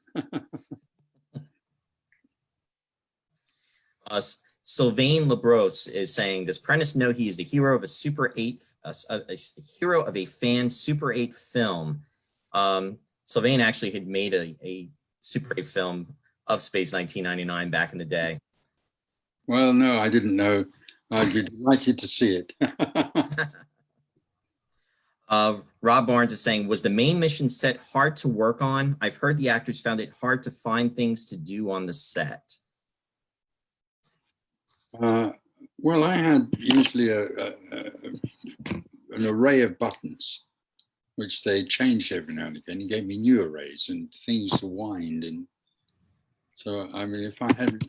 Sylvain Labros is saying, does Prentis know he is a hero of a Super 8, a hero of a fan Super 8 film? Sylvain actually had made a Super 8 film of Space 1999 back in the day. Well, no, I didn't know. I'd be delighted to see it. Rob Barnes is saying, was the main mission set hard to work on? I've heard the actors found it hard to find things to do on the set. Well, I had usually an array of buttons, which they changed every now and again. He gave me new arrays and things to wind. And so, I mean, if I had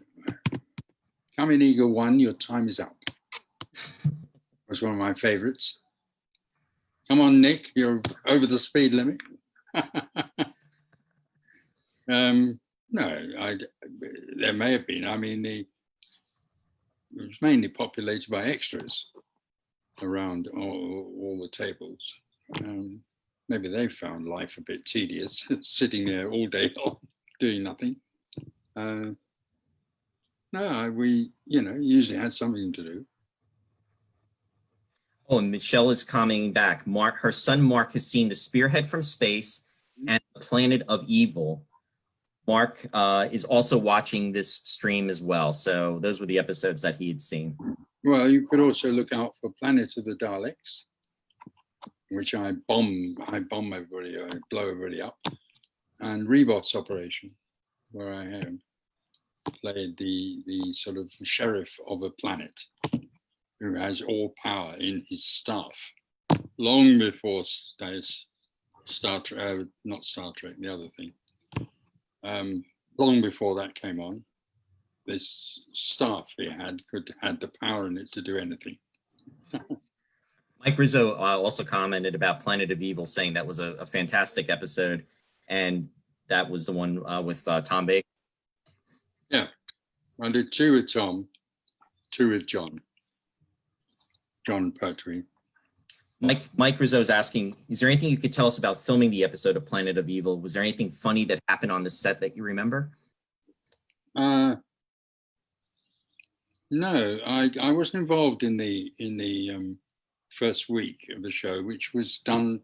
Come in, Eagle 1, your time is up. Was one of my favorites. Come on, Nick, you're over the speed limit. No, there may have been. I mean, it was mainly populated by extras around all the tables. Maybe they found life a bit tedious, sitting there all day long, doing nothing. No, we, usually had something to do. Oh, and Michelle is commenting back. Her son Mark has seen The Spearhead from Space and The Planet of Evil. Mark is also watching this stream as well. So those were the episodes that he had seen. Well, you could also look out for Planet of the Daleks, which I bomb everybody, I blow everybody up, and Rebot's Operation, where I played the sort of sheriff of a planet who has all power in his staff, long before Star Trek, not Star Trek, the other thing. Long before that came on, this staff he had the power in it to do anything. Mike Rizzo also commented about Planet of Evil, saying that was a fantastic episode, and that was the one with Tom Baker. Yeah, I did 2 with Tom, 2 with John Pertwee. Mike Rizzo is asking, is there anything you could tell us about filming the episode of Planet of Evil? Was there anything funny that happened on the set that you remember? No, I wasn't involved in the first week of the show, which was done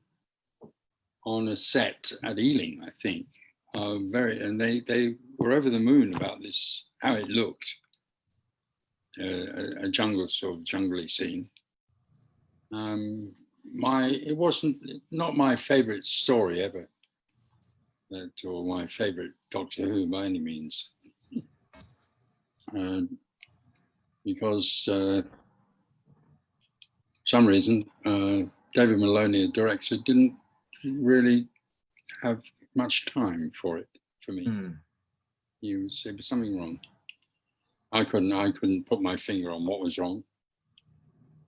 on a set at Ealing, I think. And they were over the moon about this, how it looked, a jungly scene. It wasn't not my favorite story ever, or my favorite Doctor Who by any means. because some reason David Maloney, the director, didn't really have much time for it for me. It was something wrong. I couldn't put my finger on what was wrong.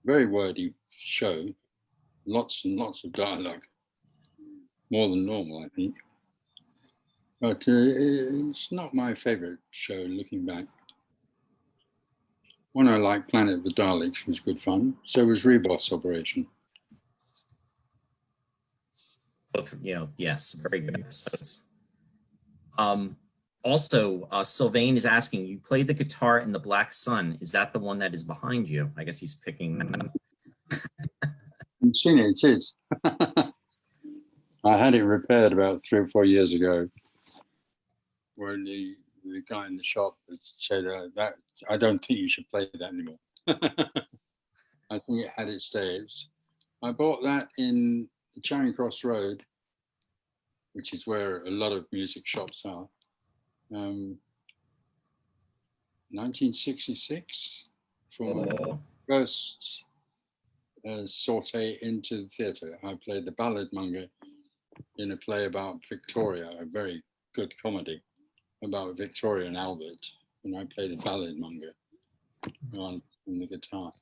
Very wordy show, lots and lots of dialogue, more than normal, I think. But it's not my favorite show looking back. One I liked, Planet of the Daleks, was good fun. So was Reboss Operation. Both, yes, very good episodes. Also, Sylvain is asking, you played the guitar in The Black Sun. Is that the one that is behind you? I guess he's picking. You've seen it, it is. I had it repaired about 3 or 4 years ago, when the guy in the shop said that I don't think you should play that anymore. I think it had its days. I bought that in the Charing Cross Road, which is where a lot of music shops are. 1966, from first sortie into the theatre. I played the balladmonger in a play about Victoria, a very good comedy about Victoria and Albert, and I played the balladmonger on the guitar.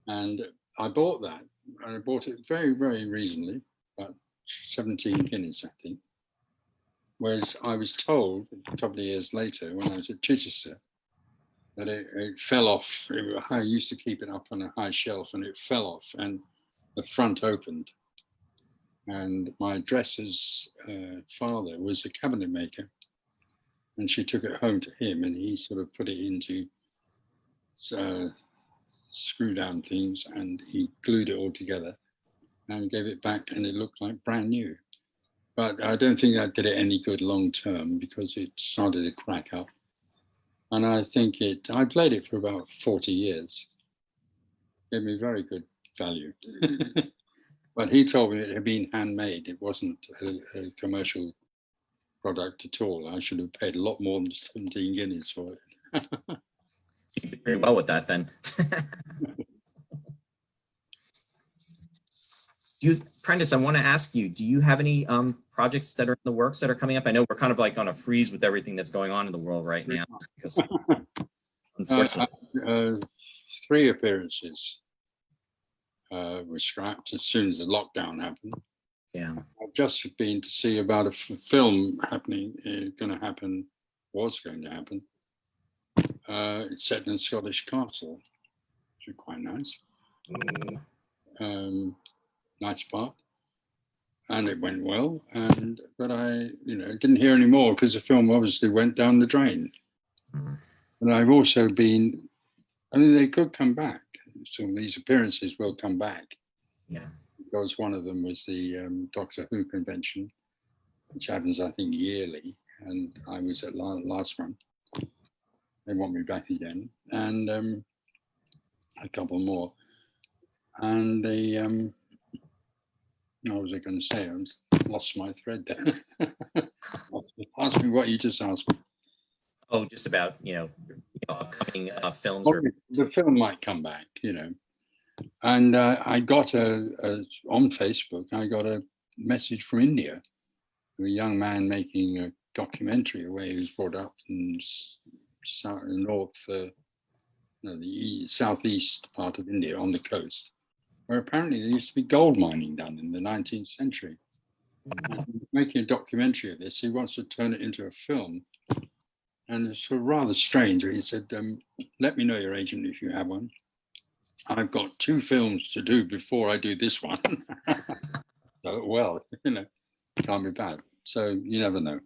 And I bought that, and I bought it very, very reasonably, about 17 guineas, I think. Whereas I was told a couple of years later, when I was at Chichester, that it fell off. I used to keep it up on a high shelf, and it fell off, and the front opened. And my dresser's father was a cabinet maker, and she took it home to him, and he sort of put it into screw down things, and he glued it all together and gave it back, and it looked like brand new. But I don't think that did it any good long term, because it started to crack up. And I think I played it for about 40 years. Gave me very good value. But he told me it had been handmade. It wasn't a commercial product at all. I should have paid a lot more than 17 guineas for it. You did very well with that then. Prentis, I want to ask you, do you have any projects that are in the works that are coming up? I know we're kind of like on a freeze with everything that's going on in the world right now. Because, unfortunately. 3 appearances were scrapped as soon as the lockdown happened. Yeah. I've just been to see about a film happening, was going to happen. It's set in a Scottish castle, which is quite nice. Nice part, and it went well. But I, didn't hear any more, because the film obviously went down the drain. And I've also been, they could come back. So these appearances will come back. Yeah. Because one of them was the Doctor Who convention, which happens, I think, yearly, and I was at last one. They want me back again, and a couple more. And what was I going to say? I lost my thread there. Ask me what you just asked me. Oh, just about, upcoming films. The film might come back, And I got on Facebook, I got a message from India, a young man making a documentary where he was brought up in the southeast part of India on the coast, where apparently there used to be gold mining done in the 19th century. Making a documentary of this, he wants to turn it into a film. And it's rather strange. He said, let me know your agent if you have one. I've got 2 films to do before I do this one. So, can't be bad. So you never know.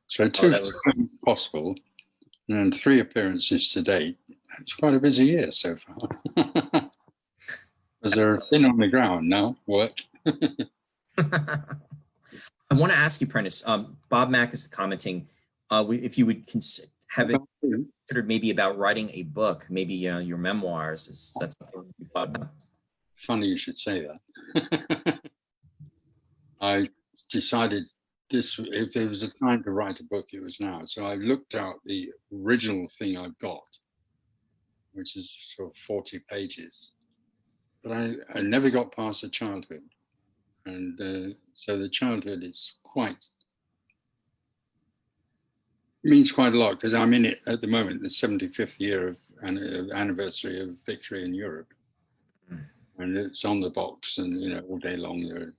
So 2 films possible, and 3 appearances to date. It's quite a busy year so far. Because they're thin on the ground now, work. I want to ask you, Prentis, Bob Mack is commenting, if you would have it considered maybe about writing a book, maybe your memoirs. Is that something you thought about? Funny you should say that. I decided if there was a time to write a book, it was now. So I looked out the original thing I've got, which is sort of 40 pages. But I never got past the childhood. And so the childhood is means quite a lot, because I'm in it at the moment, the 75th year of anniversary of victory in Europe. And it's on the box, and all day long there are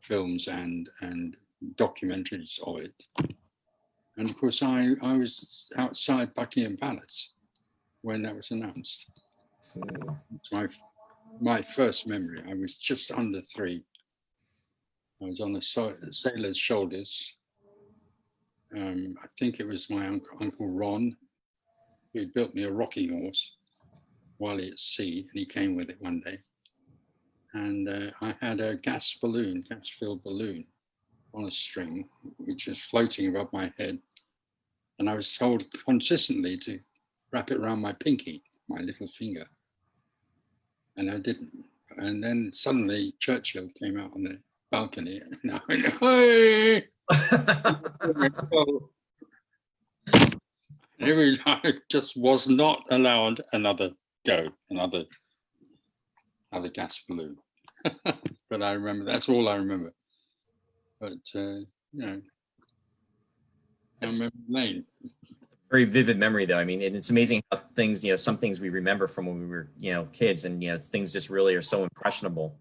films and documentaries of it. And of course, I was outside Buckingham Palace when that was announced. It's my first memory. I was just under 3. I was on a sailor's shoulders. I think it was my Uncle Ron, who had built me a rocking horse while at sea, and he came with it one day. And I had a gas-filled balloon on a string, which was floating above my head. And I was told consistently to wrap it around my pinky, my little finger. And I didn't. And then suddenly Churchill came out on the balcony, and I went, hey! I just was not allowed another gas balloon. But I remember, that's all I remember. But I remember the name. Very vivid memory, though. I mean, it's amazing how things, some things we remember from when we were, kids, and things just really are so impressionable.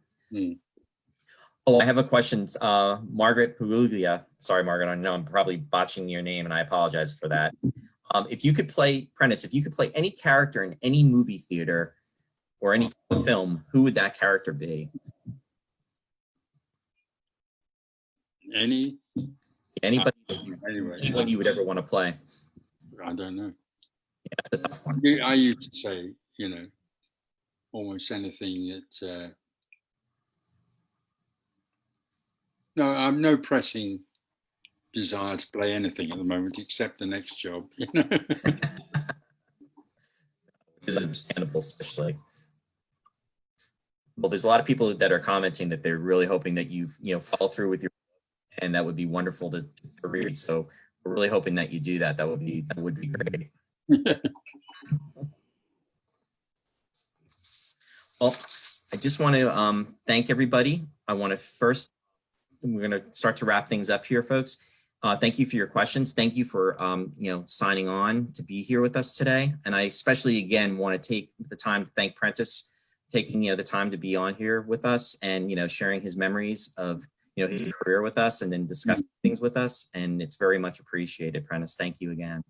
Oh, I have a question. Margaret Puguglia. Sorry, Margaret, I know I'm probably botching your name, and I apologize for that. If you could play, Prentis, if you could play any character in any movie theater or any film, who would that character be? Anybody anyone you would ever want to play? I don't know. Yeah, that's a tough one. I used to say, almost anything that. No, I'm no pressing desire to play anything at the moment except the next job. Which is understandable, especially. Well, there's a lot of people that are commenting that they're really hoping that you've follow through with your, and that would be wonderful to read. So we're really hoping that you do that. That would be great. Well, I just want to thank everybody. I want to first, we're going to start to wrap things up here, folks. Thank you for your questions. Thank you for signing on to be here with us today. And I especially, again, want to take the time to thank Prentis taking the time to be on here with us and sharing his memories of his career with us and then discussing things with us. And it's very much appreciated, Prentis. Thank you again.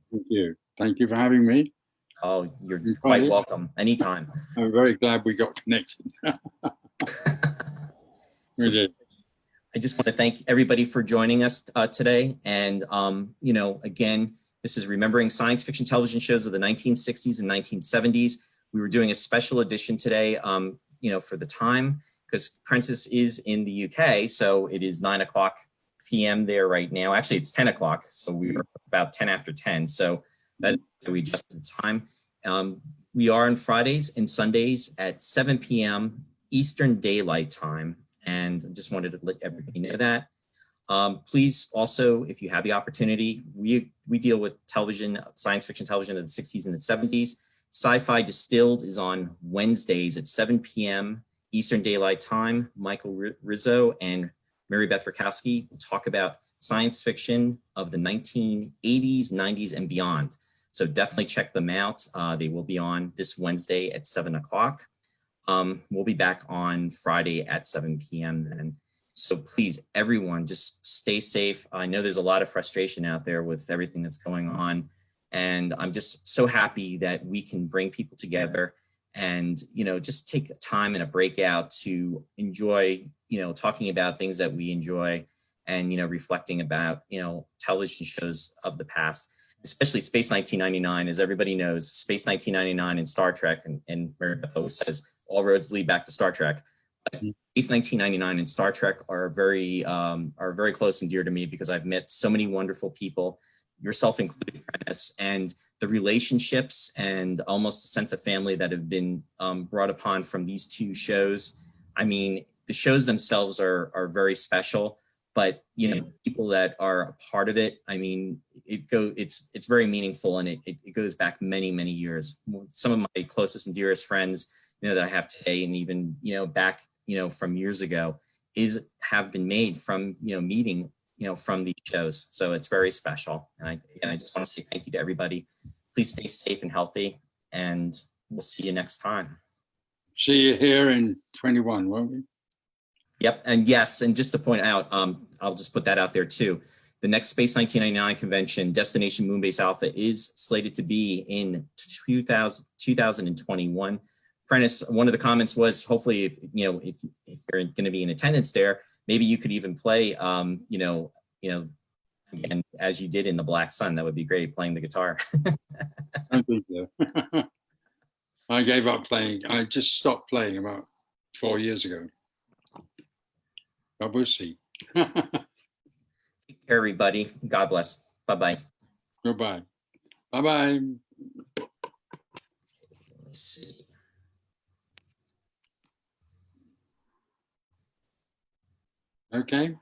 Thank you for having me. Oh, you're quite welcome. Anytime. I'm very glad we got connected. We did. I just want to thank everybody for joining us today. And, again, this is Remembering Science Fiction Television Shows of the 1960s and 1970s. We were doing a special edition today, for the time, because Prentis is in the UK. So it is 9:00 p.m. there right now. Actually, it's 10 o'clock. So we are about 10 after 10. So that we adjusted the time. We are on Fridays and Sundays at 7 p.m. Eastern Daylight Time. And I just wanted to let everybody know that. Please also, if you have the opportunity, we deal with television, science fiction television of the 60s and the 70s. Sci-Fi Distilled is on Wednesdays at 7 p.m. Eastern Daylight Time. Michael Rizzo and Mary Beth Rakowski will talk about science fiction of the 1980s, 90s, and beyond. So definitely check them out. They will be on this Wednesday at 7 o'clock. We'll be back on Friday at 7 p.m. then. So please, everyone, just stay safe. I know there's a lot of frustration out there with everything that's going on. And I'm just so happy that we can bring people together and, just take time and a breakout to enjoy, talking about things that we enjoy and, reflecting about, television shows of the past, especially Space 1999. As everybody knows, Space 1999 and Star Trek, and Mary Beth always says, all roads lead back to Star Trek. But Space 1999 and Star Trek are very close and dear to me because I've met so many wonderful people, yourself included, Prentis, and the relationships and almost a sense of family that have been brought upon from these two shows. I mean, the shows themselves are very special, but people that are a part of it, I mean, it's very meaningful, and it goes back many, many years. Some of my closest and dearest friends, that I have today, and even, back, from years ago, have been made from, meeting, from these shows. So it's very special. And I just want to say thank you to everybody. Please stay safe and healthy, and we'll see you next time. See you here in 21, won't we? Yep. And yes, and just to point out, I'll just put that out there too. The next Space 1999 convention, Destination Moonbase Alpha, is slated to be in 2021. Prentis, one of the comments was, hopefully, if you're going to be in attendance there, maybe you could even play, again, as you did in the Black Sun. That would be great, playing the guitar. I think so. I gave up playing. I just stopped playing about 4 years ago. But we'll see. Take care, everybody. God bless. Bye-bye. Goodbye. Bye-bye. Let's see. Okay.